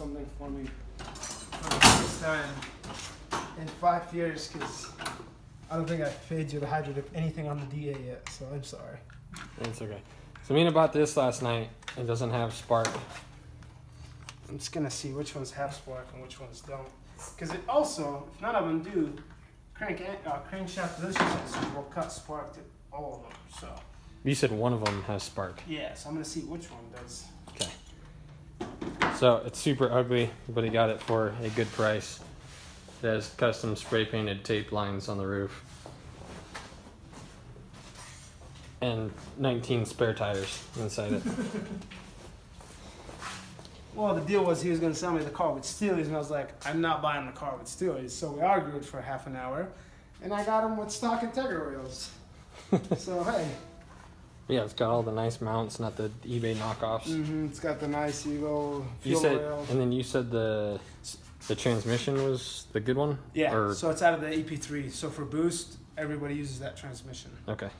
something for me for the first time in 5 years, because I don't think I fade you the hydro dip anything on the DA yet, so I'm sorry. It's okay. So Mina bought this last night. It doesn't have spark. I'm just gonna see which ones have spark and which ones don't. Because it also, if none of them do, crankshaft position sensors will cut spark to all of them. So You said one of them has spark. yeah, so I'm gonna see which one does. Okay. So it's super ugly, but he got it for a good price. It has custom spray painted tape lines on the roof. And 19 spare tires inside it. Well, the deal was he was going to sell me the car with steelies, and I was like, I'm not buying the car with steelies. So we argued for half an hour, and I got him with stock Integra wheels. So, hey. Yeah, it's got all the nice mounts, not the eBay knockoffs. It's got the nice Evo You fuel said, rail. and then you said the transmission was the good one? Yeah, Or, so it's out of the EP3. So for boost, everybody uses that transmission. okay.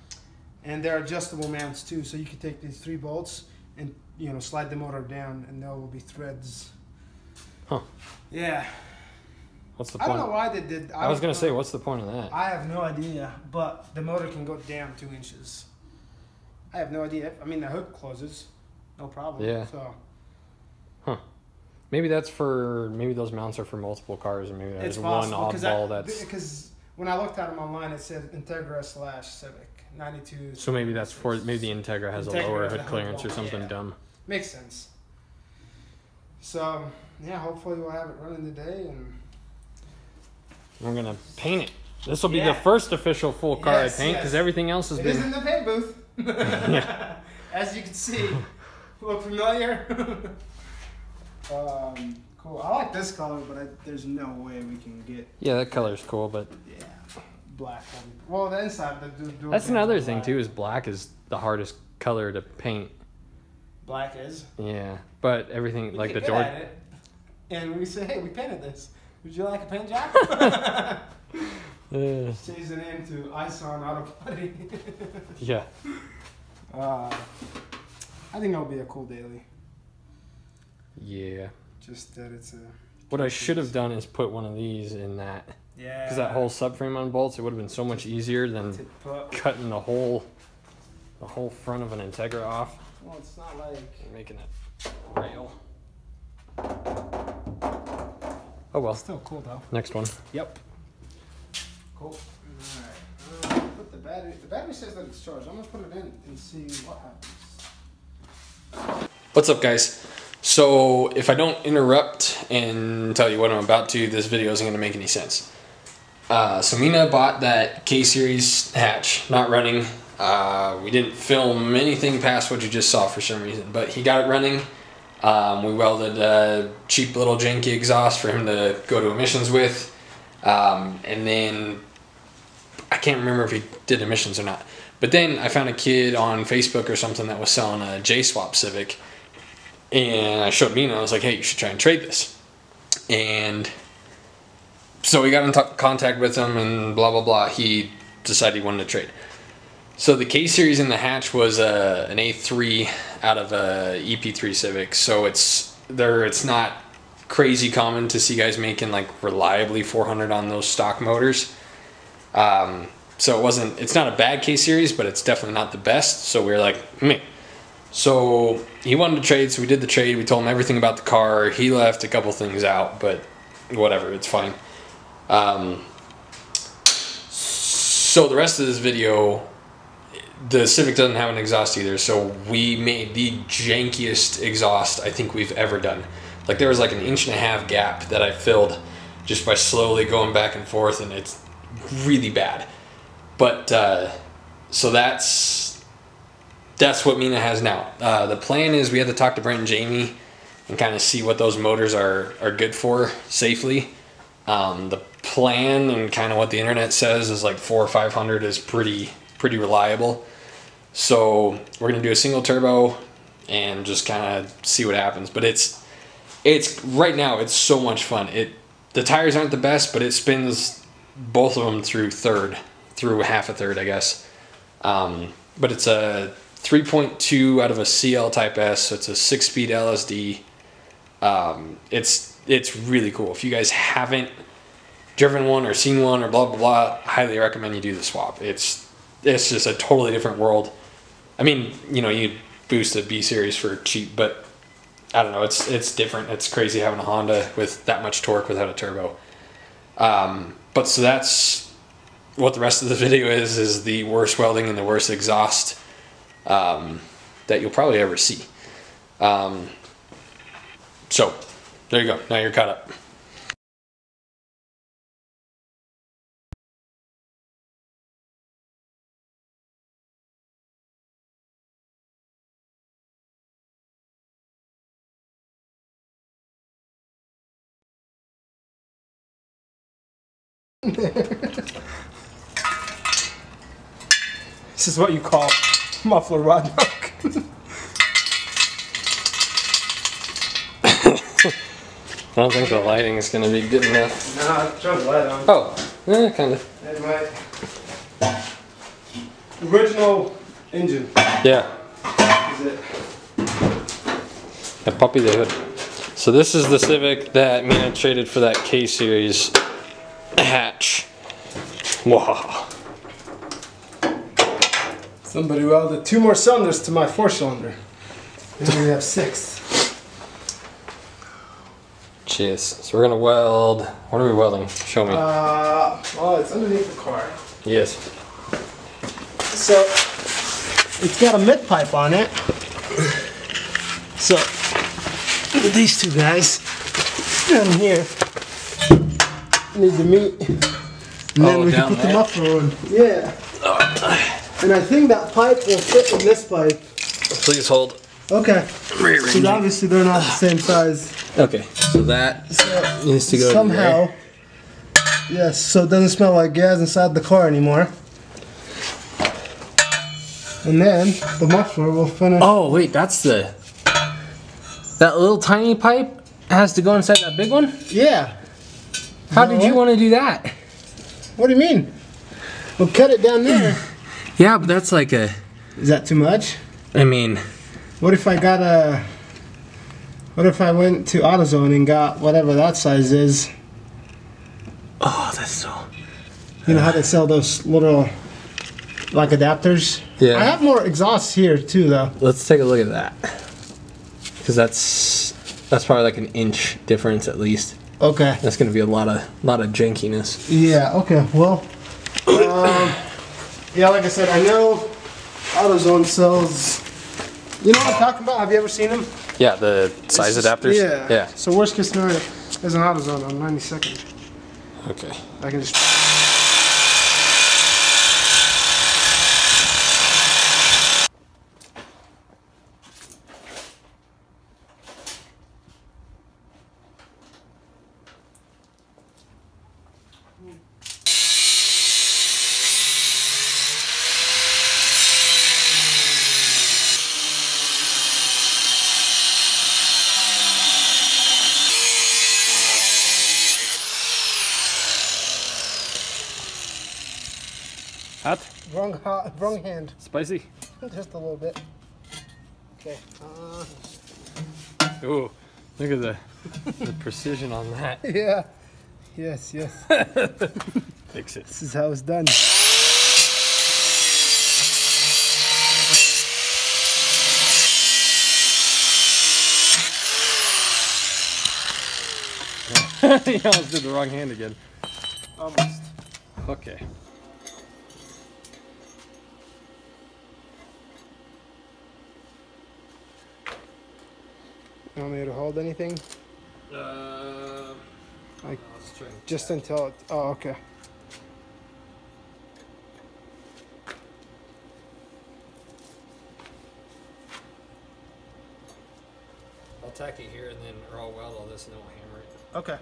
And they're adjustable mounts too, so you can take these 3 bolts and slide the motor down, and there will be threads. Huh. Yeah. What's the I point? don't know why they did. I was going to say, what's the point of that? I have no idea, but the motor can go down 2 inches. I have no idea. I mean, the hood closes, no problem. Yeah. So. Huh. Maybe that's for, maybe those mounts are for multiple cars, or maybe there's It's one possible, oddball that's... Because when I looked at them online, it said Integra / Civic 92. So maybe that's for, maybe the Integra has Integra a lower has a hood hood clearance or wall, something yeah. dumb. Makes sense. So, yeah, hopefully we'll have it running today, and We're going to paint it. This will be Yeah. the first official full car Yes, I paint, because yes. everything else has it been... is in the paint booth. Yeah. As you can see. Look familiar? Cool. I like this color, but there's no way we can get, Yeah, that color's cool, but yeah, black one. Well, the inside, the that's another thing too, is black is the hardest color to paint. Black is. Yeah, but everything, We like the get good door... at it. And we say, hey, we painted this. Would you like a paint job? Change the name to Ison Auto Body. Yeah. I think that'll be a cool daily. Yeah. Just that it's a... What I should have done is put one of these in that. Yeah. Because that whole subframe on bolts, it would have been so much easier than to put, cutting the whole front of an Integra off well, it's not like... and making it rail. Oh well. Still cool though. Next one. Yep. Cool. Alright. Put the battery. The battery says that it's charged. I'm gonna put it in and see what happens. What's up, guys? So if I don't interrupt and tell you what I'm about to, this video isn't going to make any sense. So Mina bought that K-Series hatch, not running. We didn't film anything past what you just saw for some reason, but he got it running. We welded a cheap little janky exhaust for him to go to emissions with. And then, I can't remember if he did emissions or not. But then I found a kid on Facebook or something that was selling a J-Swap Civic. And I showed Mina, I was like, hey, you should try and trade this. And so we got in contact with him and blah, blah, blah. He decided he wanted to trade. So the K-Series in the hatch was an A3 out of a EP3 Civic. So it's not crazy common to see guys making like reliably 400 on those stock motors. So it's not a bad K-Series, but it's definitely not the best. So we were like, meh. So he wanted to trade, so we did the trade. We told him everything about the car. He left a couple things out, but whatever, it's fine. So the rest of this video, the Civic doesn't have an exhaust either, so we made the jankiest exhaust I think we've ever done. Like there was like an 1.5 inch gap that I filled just by slowly going back and forth, and it's really bad. But so that's what Mina has now. The plan is we have to talk to Brent and Jamie and kind of see what those motors are good for safely. The plan and kind of what the internet says is like 400 or 500 is pretty reliable. So we're gonna do a single turbo and just kind of see what happens. But it's right now it's so much fun. The tires aren't the best, but it spins both of them through half a third, I guess. But it's a 3.2 out of a CL Type S, so it's a 6-speed LSD. It's really cool. If you guys haven't driven one or seen one or blah blah blah, I highly recommend you do the swap. It's just a totally different world. I mean, you know, you boost a B series for cheap, but I don't know, it's different. It's crazy having a Honda with that much torque without a turbo. But so that's what the rest of the video is the worst welding and the worst exhaust that you'll probably ever see. So there you go. Now you're caught up. This is what you call muffler rod knock. I don't think the lighting is going to be good enough. Nah, turn the light on. Oh, yeah, kind of. It might. Original engine. Yeah. Is it? A puppy the hood. So this is the Civic that Mina traded for that K series hatch. Wow. Somebody welded 2 more cylinders to my 4-cylinder. Now we have 6. Jeez. So we're gonna weld. What are we welding? Show me. Well, it's underneath the car. Yes. So it's got a mid pipe on it. So these 2 guys down here need to meet, and then we can put the muffler on. Yeah. And I think that pipe will fit in this pipe. Please hold. Okay. So obviously they're not the same size. Okay. So that needs to go somehow. Yes. So it doesn't smell like gas inside the car anymore. And then the muffler will finish. Oh wait, that's that little tiny pipe has to go inside that big one? Yeah. How did you want to do that? What do you mean? We'll cut it down there. Yeah, but that's like a... Is that too much? I mean... What if I got a... What if I went to AutoZone and got whatever that size is? Oh, that's so... You know how they sell those little... like adapters? Yeah. I have more exhausts here too though. Let's take a look at that. Because that's probably like an inch difference at least. Okay. That's going to be a lot of jankiness. Yeah, okay. Well... yeah, like I said, I know AutoZone sells... You know what I'm talking about? Have you ever seen them? Yeah, the size adapters? Yeah. Yeah. So worst case scenario, there's an AutoZone on 92nd. Okay. I can just... Hot? Wrong hand. Spicy? Just a little bit. Okay. Ooh, look at the precision on that. Yeah. Yes, yes. Fix it. This is how it's done. You almost did the wrong hand again. Almost. Okay. You want me to hold anything? Like, let's try. just until it... Oh, okay. I'll tack it here and then, or I'll weld all this and then we'll hammer it. Okay.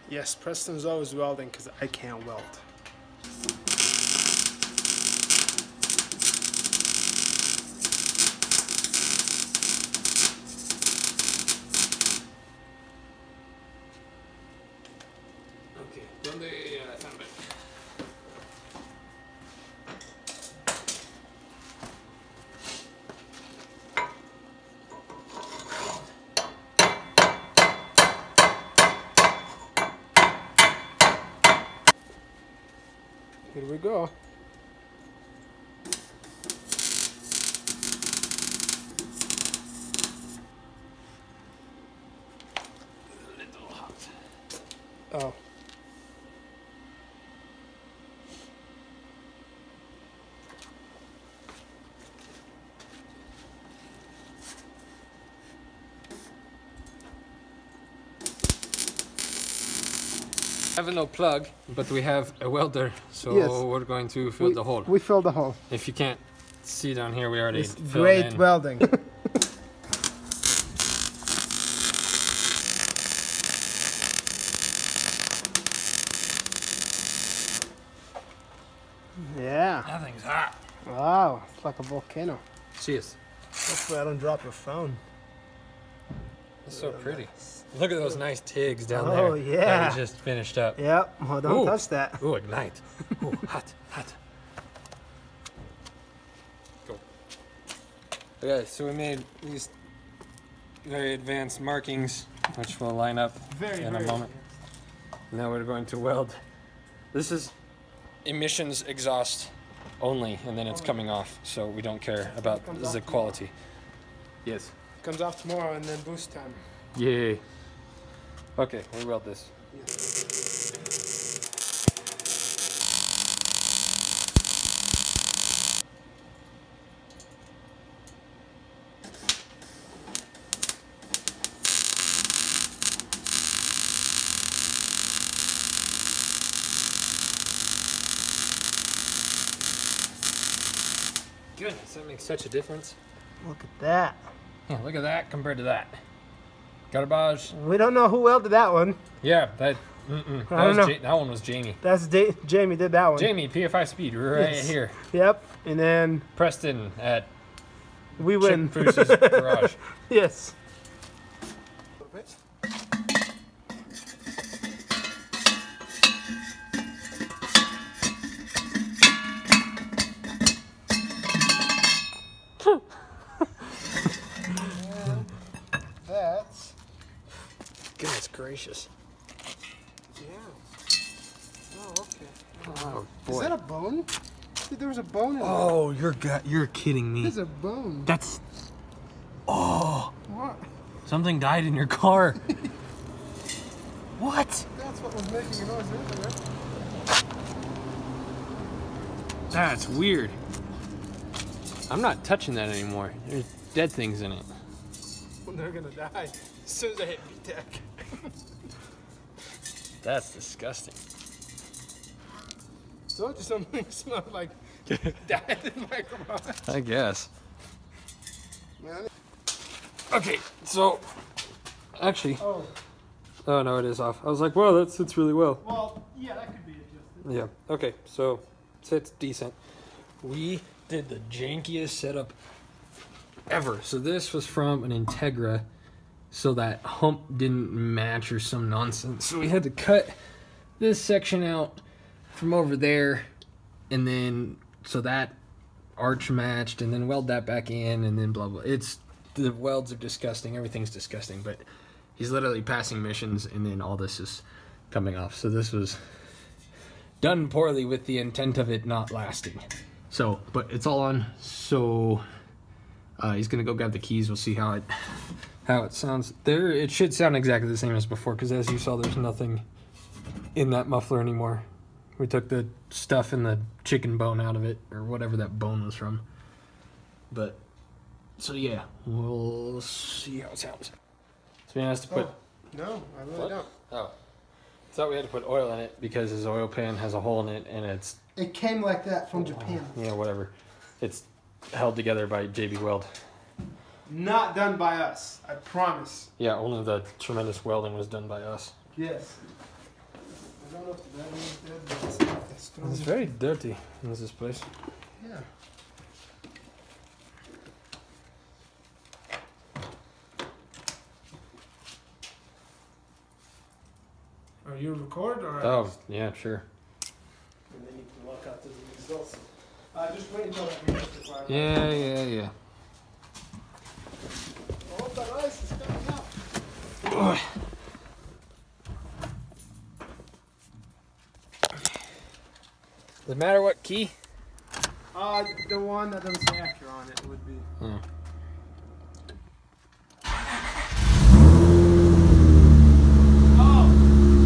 Yes, Preston's always welding because I can't weld. Okay, ¿dónde? Yeah, I found it. Here we go. A little hot. Oh. We have no plug, but we have a welder, so yes. we're going to fill the hole. We filled the hole. If you can't see down here, we already filled great in. welding. Yeah. That thing's hot. Wow, it's like a volcano. Cheers. Hopefully I don't drop your phone. It's so pretty. Look at those nice tigs down there. Oh, yeah. That we just finished up. Yep. Well, don't touch that. Ooh, ignite. Ooh, hot, hot. Go. Okay, so we made these very advanced markings, which will line up in a moment. Now we're going to weld. This is emissions exhaust only, and then it's coming off, so we don't care about the quality. Yes. Comes off tomorrow and then boost time. Yay. Okay, we weld this. Goodness, that makes such a difference. Look at that. Yeah, look at that compared to that. Garbage. We don't know who welded that one. Yeah, that one was Jamie. That's Jamie did that one. Jamie, PFI Speed, right here. Yep, and then Preston at we win. Chick Bruce's garage. Yes. That's Goodness gracious. yeah. Oh, okay. Oh boy. Is that a bone? Dude, there was a bone in there. Oh, you're kidding me. There's a bone. That's oh. What? Something died in your car. What? That's what was making a noise earlier. That's weird. I'm not touching that anymore. There's dead things in it. Well, they're gonna die as soon as I hit B-Tech. That's disgusting. Told you something smelled like died in my garage. I guess. Man. Okay, so actually, Oh. oh no, it is off. I was like, well, that sits really well. Well, yeah, that could be adjusted. Yeah. Okay, so sits decent. We did the jankiest setup ever. So this was from an Integra, so that hump didn't match or some nonsense. So we had to cut this section out from over there, and then so that arch matched, and then weld that back in, and then blah blah. The welds are disgusting. Everything's disgusting, but he's literally passing missions, and then all this is coming off. So this was done poorly with the intent of it not lasting. So, but it's all on. So he's gonna go grab the keys. We'll see how it sounds. There, it should sound exactly the same as before, because as you saw, there's nothing in that muffler anymore. We took the stuff in the chicken bone out of it, or whatever that bone was from. But so yeah, we'll see how it sounds. So he has to put. No, I really What? don't. Oh, I thought we had to put oil in it because his oil pan has a hole in it, and it's It came like that from Japan. yeah, whatever. It's held together by JB Weld. Not done by us, I promise. Yeah, only the tremendous welding was done by us. Yes. I don't know if the battery is dead, but it's not that strong. It's very dirty in this place. Yeah. Are you record or? Oh, yeah, sure. And then you can walk out to the results. Just wait until that becomes required. Yeah. Oh, that ice is coming out. Does it matter what key? The one that doesn't say after on it would be. Oh.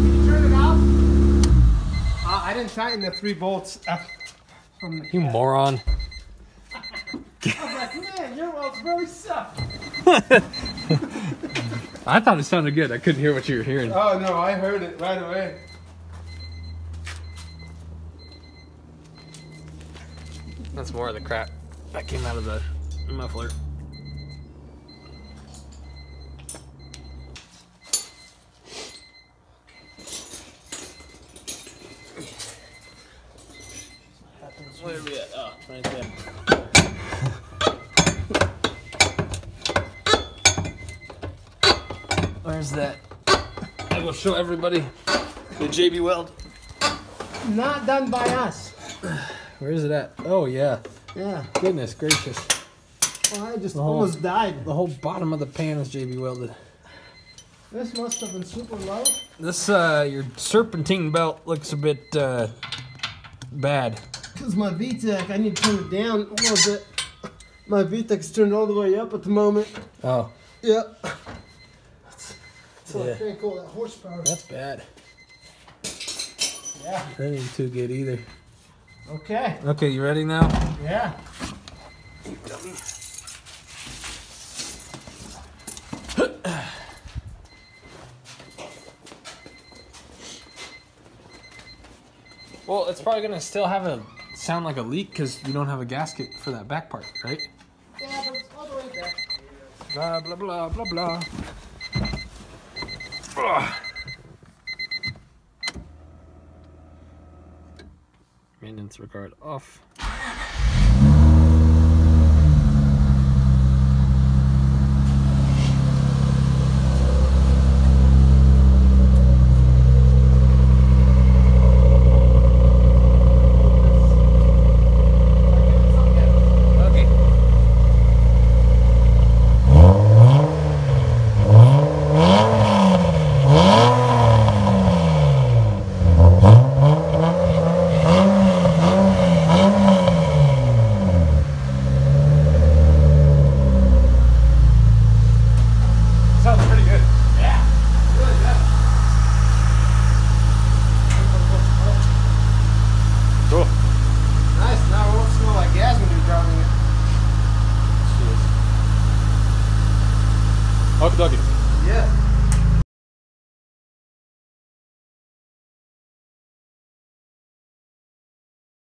Can you turn it off? I didn't tighten the 3 bolts from the. You moron. I was like, man, your welds really suck. I thought it sounded good. I couldn't hear what you were hearing. Oh no, I heard it right away. That's more of the crap that came out of the muffler. Where are we at? Oh, right there. Where's that? I will show everybody the JB weld. Not done by us. Where is it at? Oh, yeah. Yeah. Goodness gracious. Well, I just almost died. The whole bottom of the pan is JB welded. This must have been super low. This, your serpentine belt looks a bit, bad. Because my VTEC, I need to turn it down a little bit. My VTEC's turned all the way up at the moment. Oh. Yep. So Yeah. I can't call that horsepower. That's bad. Yeah. That ain't too good either. Okay. Okay, you ready now? Yeah. You dummy. Well, it's probably gonna still have a sound like a leak because you don't have a gasket for that back part, right? Yeah, but it's all the way back. Blah blah blah blah blah. Ugh. Maintenance regard off. Sounds pretty good. Yeah. Really good. Cool. Nice. Now it won't smell like gas when you're driving it. Okie dokie.